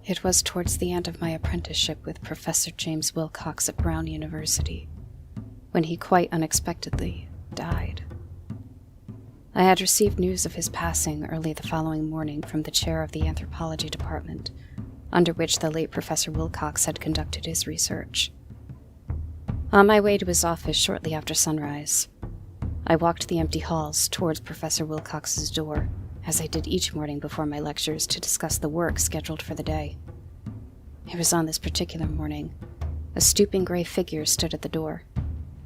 It was towards the end of my apprenticeship with Professor James Wilcox at Brown University, when he quite unexpectedly died. I had received news of his passing early the following morning from the chair of the anthropology department, under which the late Professor Wilcox had conducted his research. On my way to his office shortly after sunrise, I walked the empty halls towards Professor Wilcox's door, as I did each morning before my lectures to discuss the work scheduled for the day. It was on this particular morning. A stooping gray figure stood at the door.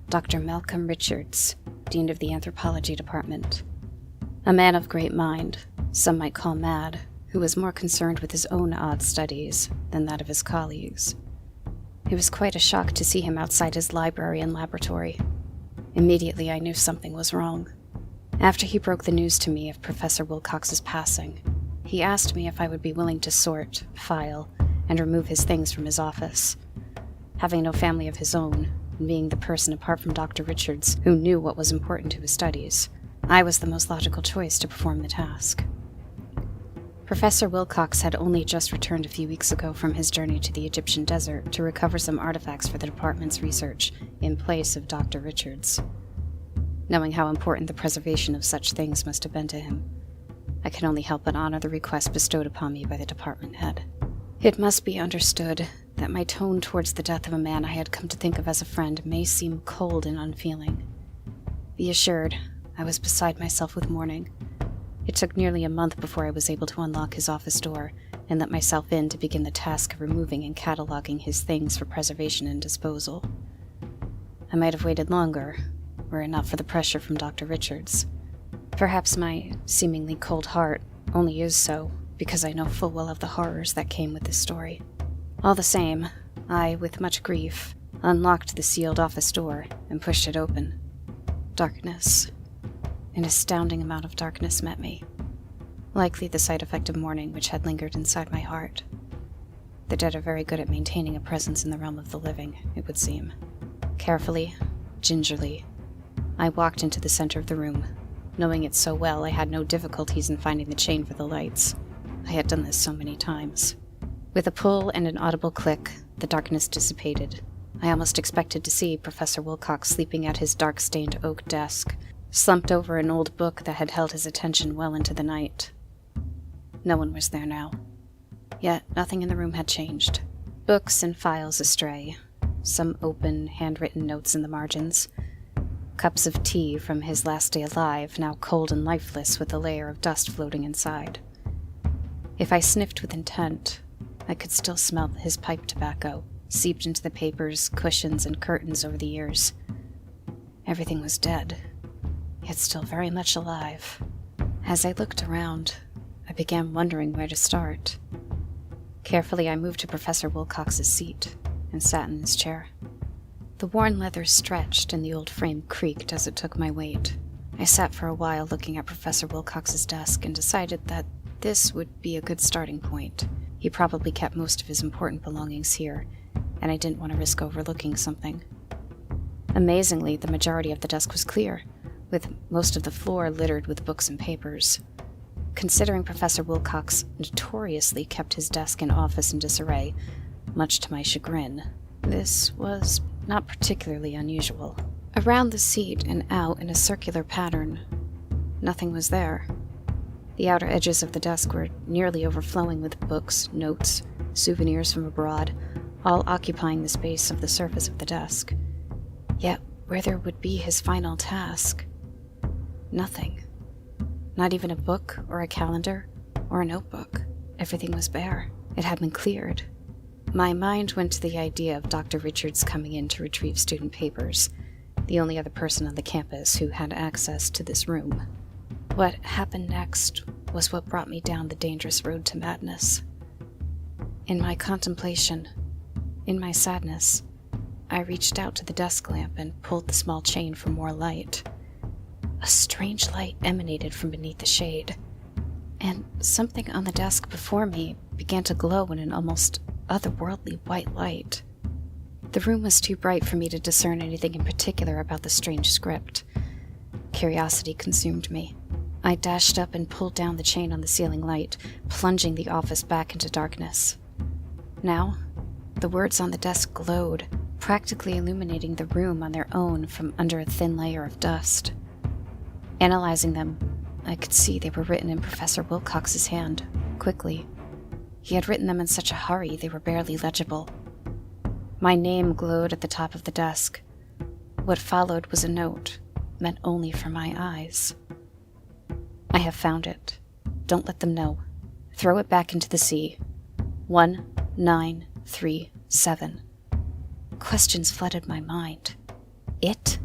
Dr. Malcolm Richards, Dean of the Anthropology Department. A man of great mind, some might call mad, who was more concerned with his own odd studies than that of his colleagues. It was quite a shock to see him outside his library and laboratory. Immediately I knew something was wrong. After he broke the news to me of Professor Wilcox's passing, he asked me if I would be willing to sort, file, and remove his things from his office. Having no family of his own, and being the person apart from Dr. Richards who knew what was important to his studies, I was the most logical choice to perform the task. Professor Wilcox had only just returned a few weeks ago from his journey to the Egyptian desert to recover some artifacts for the department's research in place of Dr. Richards. Knowing how important the preservation of such things must have been to him, I can only help but honor the request bestowed upon me by the department head. It must be understood that my tone towards the death of a man I had come to think of as a friend may seem cold and unfeeling. Be assured, I was beside myself with mourning. It took nearly a month before I was able to unlock his office door and let myself in to begin the task of removing and cataloging his things for preservation and disposal. I might have waited longer, were it not for the pressure from Dr. Richards. Perhaps my seemingly cold heart only is so because I know full well of the horrors that came with this story. All the same, I, with much grief, unlocked the sealed office door and pushed it open. Darkness. An astounding amount of darkness met me, likely the side effect of mourning which had lingered inside my heart. The dead are very good at maintaining a presence in the realm of the living, it would seem. Carefully, gingerly, I walked into the center of the room. Knowing it so well, I had no difficulties in finding the chain for the lights. I had done this so many times. With a pull and an audible click, the darkness dissipated. I almost expected to see Professor Wilcox sleeping at his dark-stained oak desk, slumped over an old book that had held his attention well into the night. No one was there now. Yet nothing in the room had changed. Books and files astray, some open, handwritten notes in the margins, cups of tea from his last day alive, now cold and lifeless with a layer of dust floating inside. If I sniffed with intent, I could still smell his pipe tobacco, seeped into the papers, cushions, and curtains over the years. Everything was dead, yet still very much alive. As I looked around, I began wondering where to start. Carefully, I moved to Professor Wilcox's seat and sat in his chair. The worn leather stretched and the old frame creaked as it took my weight. I sat for a while looking at Professor Wilcox's desk and decided that this would be a good starting point. He probably kept most of his important belongings here, and I didn't want to risk overlooking something. Amazingly, the majority of the desk was clear, with most of the floor littered with books and papers. Considering Professor Wilcox notoriously kept his desk and office in disarray, much to my chagrin, this was not particularly unusual. Around the seat and out in a circular pattern, nothing was there. The outer edges of the desk were nearly overflowing with books, notes, souvenirs from abroad, all occupying the space of the surface of the desk. Yet where there would be his final task, nothing. Not even a book or a calendar or a notebook. Everything was bare. It had been cleared. My mind went to the idea of Dr. Richards coming in to retrieve student papers, the only other person on the campus who had access to this room. What happened next was what brought me down the dangerous road to madness. In my contemplation, in my sadness, I reached out to the desk lamp and pulled the small chain for more light. A strange light emanated from beneath the shade, and something on the desk before me began to glow in an almost otherworldly white light. The room was too bright for me to discern anything in particular about the strange script. Curiosity consumed me. I dashed up and pulled down the chain on the ceiling light, plunging the office back into darkness. Now, the words on the desk glowed, practically illuminating the room on their own from under a thin layer of dust. Analyzing them, I could see they were written in Professor Wilcox's hand, quickly. He had written them in such a hurry they were barely legible. My name glowed at the top of the desk. What followed was a note, meant only for my eyes. I have found it. Don't let them know. Throw it back into the sea. 1937. Questions flooded my mind. It?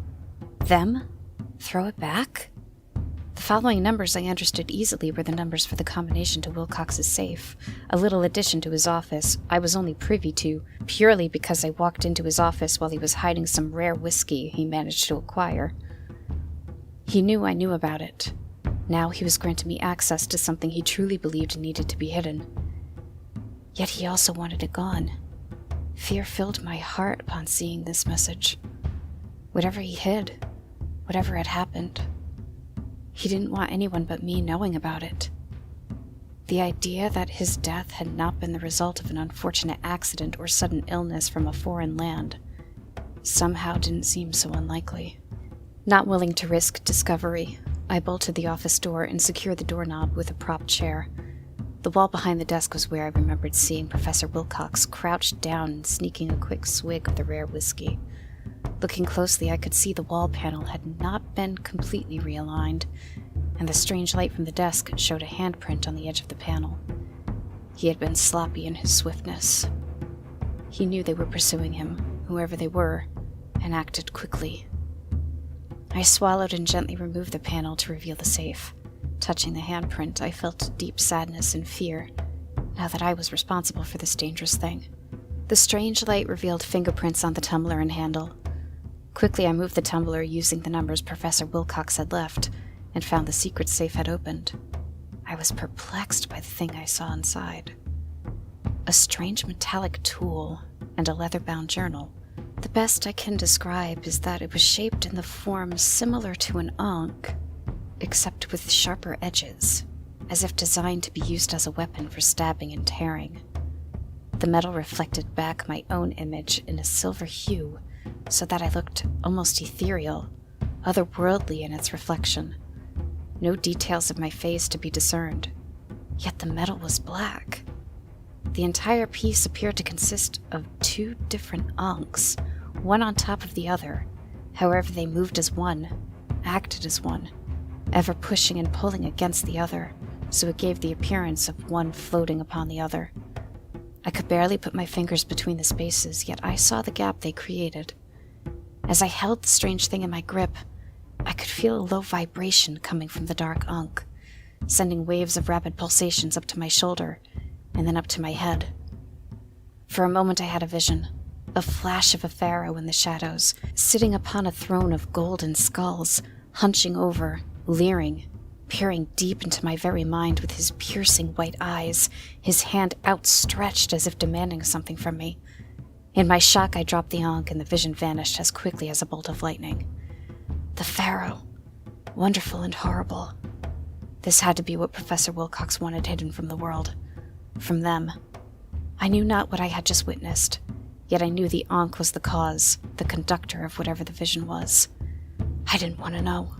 Them? Throw it back? The following numbers I understood easily were the numbers for the combination to Wilcox's safe, a little addition to his office I was only privy to purely because I walked into his office while he was hiding some rare whiskey he managed to acquire. He knew I knew about it. Now he was granting me access to something he truly believed needed to be hidden. Yet he also wanted it gone. Fear filled my heart upon seeing this message. Whatever he hid, whatever had happened, he didn't want anyone but me knowing about it. The idea that his death had not been the result of an unfortunate accident or sudden illness from a foreign land somehow didn't seem so unlikely. Not willing to risk discovery, I bolted the office door and secured the doorknob with a prop chair. The wall behind the desk was where I remembered seeing Professor Wilcox crouched down and sneaking a quick swig of the rare whiskey. Looking closely, I could see the wall panel had not been completely realigned, and the strange light from the desk showed a handprint on the edge of the panel. He had been sloppy in his swiftness. He knew they were pursuing him, whoever they were, and acted quickly. I swallowed and gently removed the panel to reveal the safe. Touching the handprint, I felt deep sadness and fear, now that I was responsible for this dangerous thing. The strange light revealed fingerprints on the tumbler and handle. Quickly, I moved the tumbler using the numbers Professor Wilcox had left, and found the secret safe had opened. I was perplexed by the thing I saw inside. A strange metallic tool and a leather-bound journal. The best I can describe is that it was shaped in the form similar to an ankh, except with sharper edges, as if designed to be used as a weapon for stabbing and tearing. The metal reflected back my own image in a silver hue, so that I looked almost ethereal, otherworldly in its reflection. No details of my face to be discerned, yet the metal was black. The entire piece appeared to consist of two different ankhs, one on top of the other. However, they moved as one, acted as one, ever pushing and pulling against the other, so it gave the appearance of one floating upon the other. I could barely put my fingers between the spaces, yet I saw the gap they created. As I held the strange thing in my grip, I could feel a low vibration coming from the dark ankh, sending waves of rapid pulsations up to my shoulder, and then up to my head. For a moment I had a vision, a flash of a pharaoh in the shadows, sitting upon a throne of golden skulls, hunching over, leering, peering deep into my very mind with his piercing white eyes, his hand outstretched as if demanding something from me. In my shock, I dropped the ankh and the vision vanished as quickly as a bolt of lightning. The pharaoh. Wonderful and horrible. This had to be what Professor Wilcox wanted hidden from the world. From them. I knew not what I had just witnessed, yet I knew the ankh was the cause, the conductor of whatever the vision was. I didn't want to know.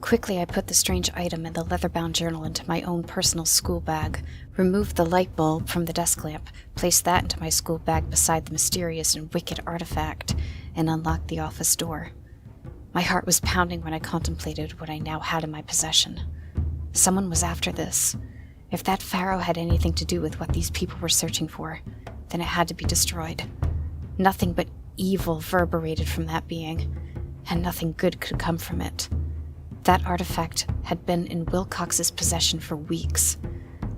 Quickly, I put the strange item and the leather-bound journal into my own personal school bag, removed the light bulb from the desk lamp, placed that into my school bag beside the mysterious and wicked artifact, and unlocked the office door. My heart was pounding when I contemplated what I now had in my possession. Someone was after this. If that pharaoh had anything to do with what these people were searching for, then it had to be destroyed. Nothing but evil reverberated from that being, and nothing good could come from it. That artifact had been in Wilcox's possession for weeks.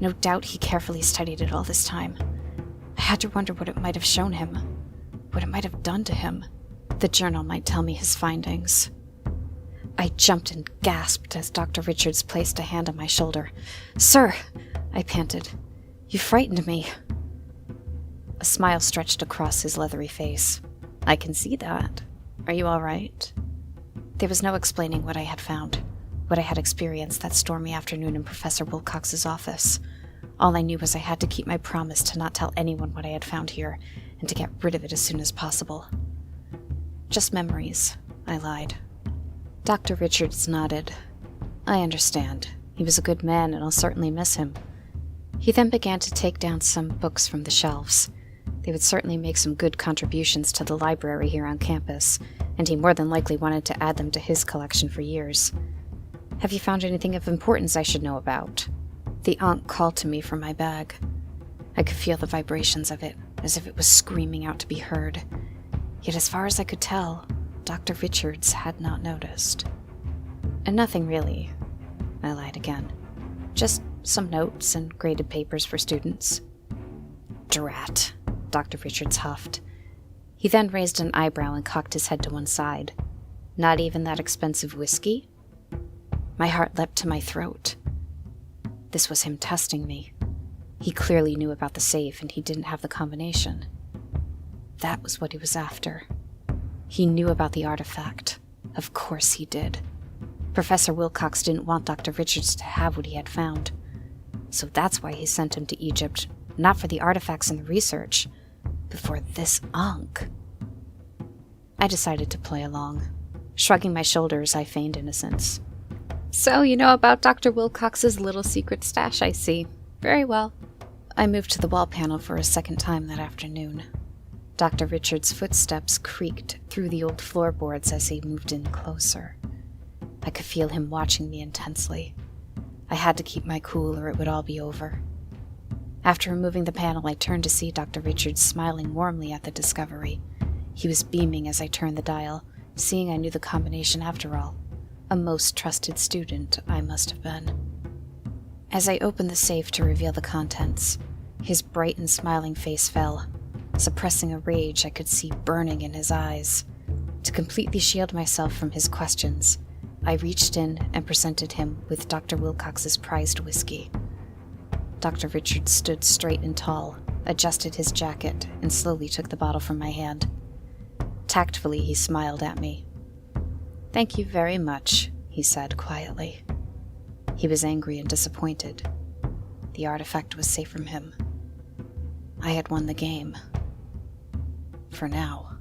No doubt he carefully studied it all this time. I had to wonder what it might have shown him, what it might have done to him. The journal might tell me his findings. I jumped and gasped as Dr. Richards placed a hand on my shoulder. "Sir," I panted, "you frightened me." A smile stretched across his leathery face. "I can see that. Are you all right?" There was no explaining what I had found, what I had experienced that stormy afternoon in Professor Wilcox's office. All I knew was I had to keep my promise to not tell anyone what I had found here, and to get rid of it as soon as possible. Just memories, I lied. Dr. Richards nodded. I understand. He was a good man, and I'll certainly miss him. He then began to take down some books from the shelves. They would certainly make some good contributions to the library here on campus, and he more than likely wanted to add them to his collection for years. Have you found anything of importance I should know about? The Ankh called to me from my bag. I could feel the vibrations of it, as if it was screaming out to be heard. Yet as far as I could tell, Dr. Richards had not noticed. And nothing really. I lied again. Just some notes and graded papers for students. Drat, Dr. Richards huffed. He then raised an eyebrow and cocked his head to one side. Not even that expensive whiskey? My heart leapt to my throat. This was him testing me. He clearly knew about the safe, and he didn't have the combination. That was what he was after. He knew about the artifact. Of course he did. Professor Wilcox didn't want Dr. Richards to have what he had found. So that's why he sent him to Egypt, not for the artifacts and the research, but for this Ankh. I decided to play along. Shrugging my shoulders, I feigned innocence. So you know about Dr. Wilcox's little secret stash, I see. Very well. I moved to the wall panel for a second time that afternoon. Dr. Richards' footsteps creaked through the old floorboards as he moved in closer. I could feel him watching me intensely. I had to keep my cool or it would all be over. After removing the panel, I turned to see Dr. Richards smiling warmly at the discovery. He was beaming as I turned the dial, seeing I knew the combination after all. A most trusted student I must have been. As I opened the safe to reveal the contents, his bright and smiling face fell, suppressing a rage I could see burning in his eyes. To completely shield myself from his questions, I reached in and presented him with Dr. Wilcox's prized whiskey. Dr. Richards stood straight and tall, adjusted his jacket, and slowly took the bottle from my hand. Tactfully, he smiled at me. "Thank you very much," he said quietly. He was angry and disappointed. The artifact was safe from him. I had won the game. For now.